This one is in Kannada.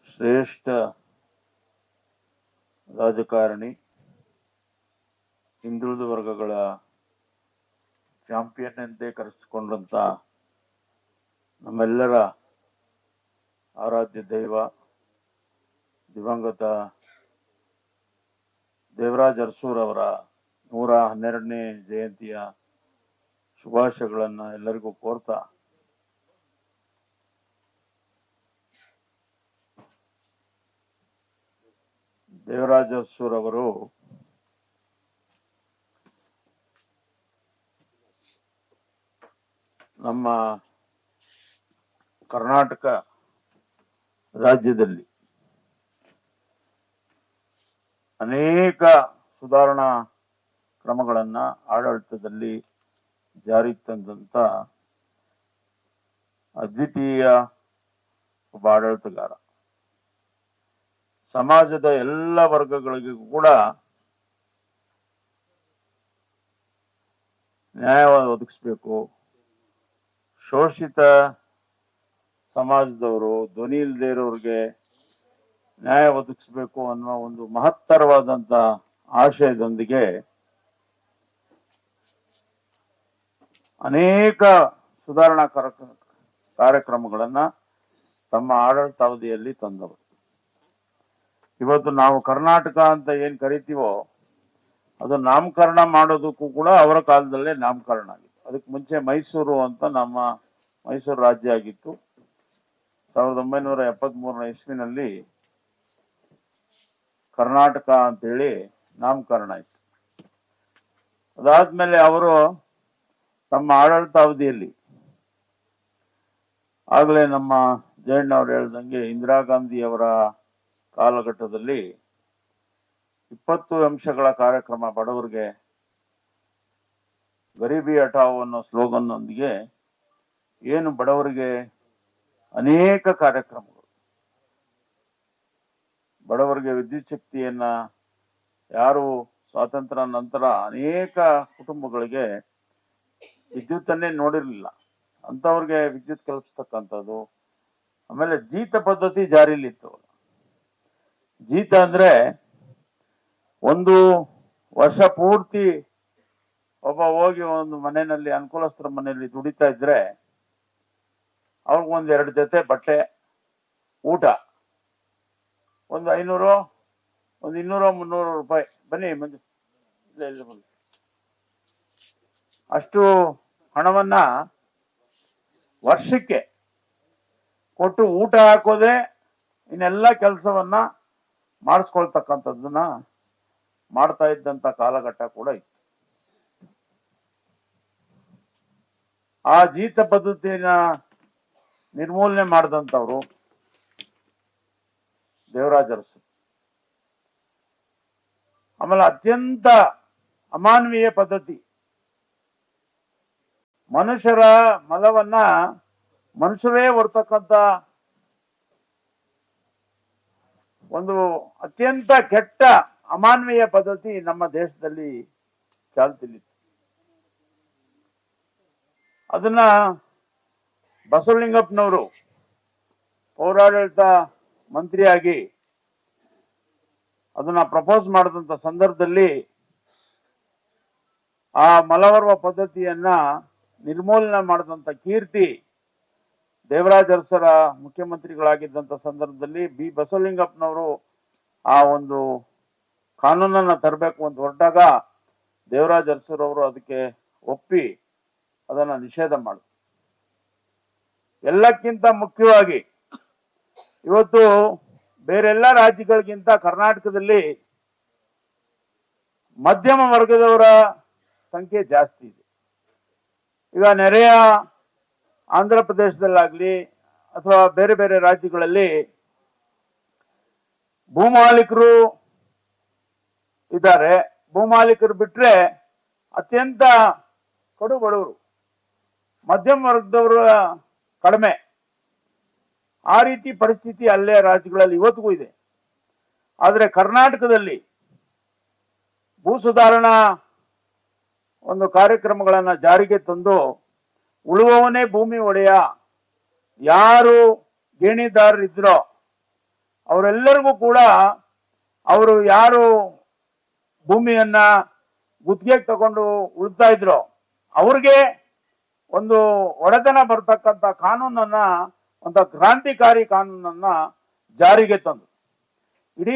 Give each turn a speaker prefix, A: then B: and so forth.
A: ಶ್ರೇಷ್ಠ ರಾಜಕಾರಣಿ, ಹಿಂದುಳಿದ ವರ್ಗಗಳ ಚಾಂಪಿಯನ್ ಎಂದೇ ಕರೆಸಿಕೊಂಡಂತ ನಮ್ಮೆಲ್ಲರ ಆರಾಧ್ಯ ದೈವ ದಿವಂಗತ ದೇವರಾಜ್ ಅರಸೂರ್ ಅವರ 112ನೇ ಜಯಂತಿಯ ಶುಭಾಶಯಗಳನ್ನು ಎಲ್ಲರಿಗೂ ಕೋರ್ತಾ ದೇವರಾಜ್ ಅರಸೂರ್ ಅವರು ನಮ್ಮ ಕರ್ನಾಟಕ ರಾಜ್ಯದಲ್ಲಿ ಅನೇಕ ಸುಧಾರಣಾ ಕ್ರಮಗಳನ್ನ ಆಡಳಿತದಲ್ಲಿ ಜಾರಿಗೆ ತಂದಂತ ಅದ್ವಿತೀಯ ಒಬ್ಬ ಆಡಳಿತಗಾರ. ಸಮಾಜದ ಎಲ್ಲ ವರ್ಗಗಳಿಗೂ ಕೂಡ ನ್ಯಾಯವನ್ನು ಒದಗಿಸ್ಬೇಕು, ಶೋಷಿತ ಸಮಾಜದವರು, ಧ್ವನಿ ಇಲ್ಲದೆ ಇರೋರಿಗೆ ನ್ಯಾಯ ಒದಗಿಸ್ಬೇಕು ಅನ್ನುವ ಒಂದು ಮಹತ್ತರವಾದಂತ ಆಶಯದೊಂದಿಗೆ ಅನೇಕ ಸುಧಾರಣಾ ಕಾರ್ಯಕ್ರಮಗಳನ್ನ ತಮ್ಮ ಆಡಳಿತಾವಧಿಯಲ್ಲಿ ತಂದವರು. ಇವತ್ತು ನಾವು ಕರ್ನಾಟಕ ಅಂತ ಏನ್ ಕರಿತೀವೋ ಅದು ನಾಮಕರಣ ಮಾಡೋದಕ್ಕೂ ಕೂಡ ಅವರ ಕಾಲದಲ್ಲೇ ನಾಮಕರಣ ಆಗಿತ್ತು. ಅದಕ್ಕೆ ಮುಂಚೆ ಮೈಸೂರು ಅಂತ ನಮ್ಮ ಮೈಸೂರು ರಾಜ್ಯ ಆಗಿತ್ತು. 1973ನೇ ಇಸ್ವಿನಲ್ಲಿ ಕರ್ನಾಟಕ ಅಂತೇಳಿ ನಾಮಕರಣ ಆಯ್ತು. ಅದಾದ್ಮೇಲೆ ಅವರು ತಮ್ಮ ಆಡಳಿತಾವಧಿಯಲ್ಲಿ ಆಗಲೇ ನಮ್ಮ ಜಯಣ್ಣವ್ರು ಹೇಳ್ದಂಗೆ ಇಂದಿರಾ ಗಾಂಧಿ ಅವರ ಕಾಲಘಟ್ಟದಲ್ಲಿ 20 ಅಂಶಗಳ ಕಾರ್ಯಕ್ರಮ, ಬಡವರಿಗೆ ಗರೀಬಿ ಹಠಾವೋ ಅನ್ನೋ ಸ್ಲೋಗನ್ ನೊಂದಿಗೆ ಏನು ಬಡವರಿಗೆ ಅನೇಕ ಕಾರ್ಯಕ್ರಮಗಳು, ಬಡವರಿಗೆ ವಿದ್ಯುತ್ ಶಕ್ತಿಯನ್ನ, ಯಾರು ಸ್ವಾತಂತ್ರ್ಯ ನಂತರ ಅನೇಕ ಕುಟುಂಬಗಳಿಗೆ ವಿದ್ಯುತ್ತನ್ನೇ ನೋಡಿರ್ಲಿಲ್ಲ ಅಂತವ್ರಿಗೆ ವಿದ್ಯುತ್ ಕಲ್ಪಿಸ್ತಕ್ಕಂಥದ್ದು. ಆಮೇಲೆ ಜೀತ ಪದ್ಧತಿ ಜಾರಿಲಿತ್ತು. ಜೀತ ಅಂದ್ರೆ ಒಂದು ವರ್ಷ ಪೂರ್ತಿ ಒಬ್ಬ ಹೋಗಿ ಒಂದು ಮನೆಯಲ್ಲಿ, ಅನುಕೂಲಸ್ಥರ ಮನೆಯಲ್ಲಿ ದುಡಿತಾ ಇದ್ರೆ ಅವ್ರಿಗೊಂದು 2 ಜೊತೆ ಬಟ್ಟೆ, ಊಟ, ಒಂದು 500, ಒಂದು 200-300 ರೂಪಾಯಿ, ಬನ್ನಿ ಮಂಜು ಅಷ್ಟು ಹಣವನ್ನ ವರ್ಷಕ್ಕೆ ಕೊಟ್ಟು ಊಟ ಹಾಕೋದೆ, ಇನ್ನೆಲ್ಲ ಕೆಲಸವನ್ನ ಮಾಡಿಸ್ಕೊಳ್ತಕ್ಕಂಥದ್ದನ್ನ ಮಾಡ್ತಾ ಇದ್ದಂತ ಕಾಲಘಟ್ಟ ಕೂಡ ಇತ್ತು. ಆ ಜೀತ ಪದ್ಧತಿಯನ್ನ ನಿರ್ಮೂಲನೆ ಮಾಡಿದಂಥವ್ರು ದೇವರಾಜ್ ಅರಸು. ಆಮೇಲೆ ಅತ್ಯಂತ ಅಮಾನವೀಯ ಪದ್ಧತಿ, ಮನುಷ್ಯರ ಮಲವನ್ನ ಮನುಷ್ಯರೇ ಹೊರತಕ್ಕಂತ ಒಂದು ಅತ್ಯಂತ ಕೆಟ್ಟ ಅಮಾನವೀಯ ಪದ್ಧತಿ ನಮ್ಮ ದೇಶದಲ್ಲಿ ಚಾಲ್ತಿಲಿತ್ತು. ಅದನ್ನ ಬಸವಲಿಂಗಪ್ಪನವರು ಪೌರಾಡಳಿತ ಮಂತ್ರಿಯಾಗಿ ಅದನ್ನ ಪ್ರಪೋಸ್ ಮಾಡಿದಂತ ಸಂದರ್ಭದಲ್ಲಿ ಆ ಮಲವರ್ವ ಪದ್ಧತಿಯನ್ನ ನಿರ್ಮೂಲನೆ ಮಾಡಿದಂತ ಕೀರ್ತಿ ದೇವರಾಜ್ ಅರಸರ ಮುಖ್ಯಮಂತ್ರಿಗಳಾಗಿದ್ದಂತ ಸಂದರ್ಭದಲ್ಲಿ ಬಿ ಬಸವಲಿಂಗಪ್ಪನವರು ಆ ಒಂದು ಕಾನೂನನ್ನ ತರಬೇಕು ಅಂತ ಹೊರಟಾಗ ದೇವರಾಜ್ ಅರಸರವರು ಅದಕ್ಕೆ ಒಪ್ಪಿ ಅದನ್ನ ನಿಷೇಧ ಮಾಡಿದ್ರು. ಎಲ್ಲಕ್ಕಿಂತ ಮುಖ್ಯವಾಗಿ ಇವತ್ತು ಬೇರೆಲ್ಲ ರಾಜ್ಯಗಳಿಗಿಂತ ಕರ್ನಾಟಕದಲ್ಲಿ ಮಧ್ಯಮ ವರ್ಗದವರ ಸಂಖ್ಯೆ ಜಾಸ್ತಿ ಇದೆ. ಈಗ ನೆರೆಯ ಆಂಧ್ರ ಪ್ರದೇಶದಲ್ಲಾಗ್ಲಿ ಅಥವಾ ಬೇರೆ ಬೇರೆ ರಾಜ್ಯಗಳಲ್ಲಿ ಭೂಮಾಲೀಕರು ಇದ್ದಾರೆ. ಭೂಮಾಲೀಕರು ಬಿಟ್ರೆ ಅತ್ಯಂತ ಕಡು ಬಡವರು, ಮಧ್ಯಮ ವರ್ಗದವರು ಕಡಿಮೆ. ಆ ರೀತಿ ಪರಿಸ್ಥಿತಿ ಅಲ್ಲೇ ರಾಜ್ಯಗಳಲ್ಲಿ ಇವತ್ತಿಗೂ ಇದೆ. ಆದರೆ ಕರ್ನಾಟಕದಲ್ಲಿ ಭೂ ಸುಧಾರಣಾ ಒಂದು ಕಾರ್ಯಕ್ರಮಗಳನ್ನ ಜಾರಿಗೆ ತಂದು ಉಳುವವನೇ ಭೂಮಿ ಒಡೆಯ, ಯಾರು ಗೇಣಿದಾರರಿದ್ರೋ ಅವರೆಲ್ಲರಿಗೂ ಕೂಡ ಅವರು ಯಾರು ಭೂಮಿಯನ್ನ ಗುತ್ತಿಗೆಗೆ ತಗೊಂಡು ಉಳ್ತಾ ಇದ್ರು ಅವ್ರಿಗೆ ಒಂದು ಒಡೆತನ ಬರ್ತಕ್ಕಂಥ ಕಾನೂನನ್ನ, ಒಂದು ಕ್ರಾಂತಿಕಾರಿ ಕಾನೂನನ್ನ ಜಾರಿಗೆ ತಂದು ಇಡೀ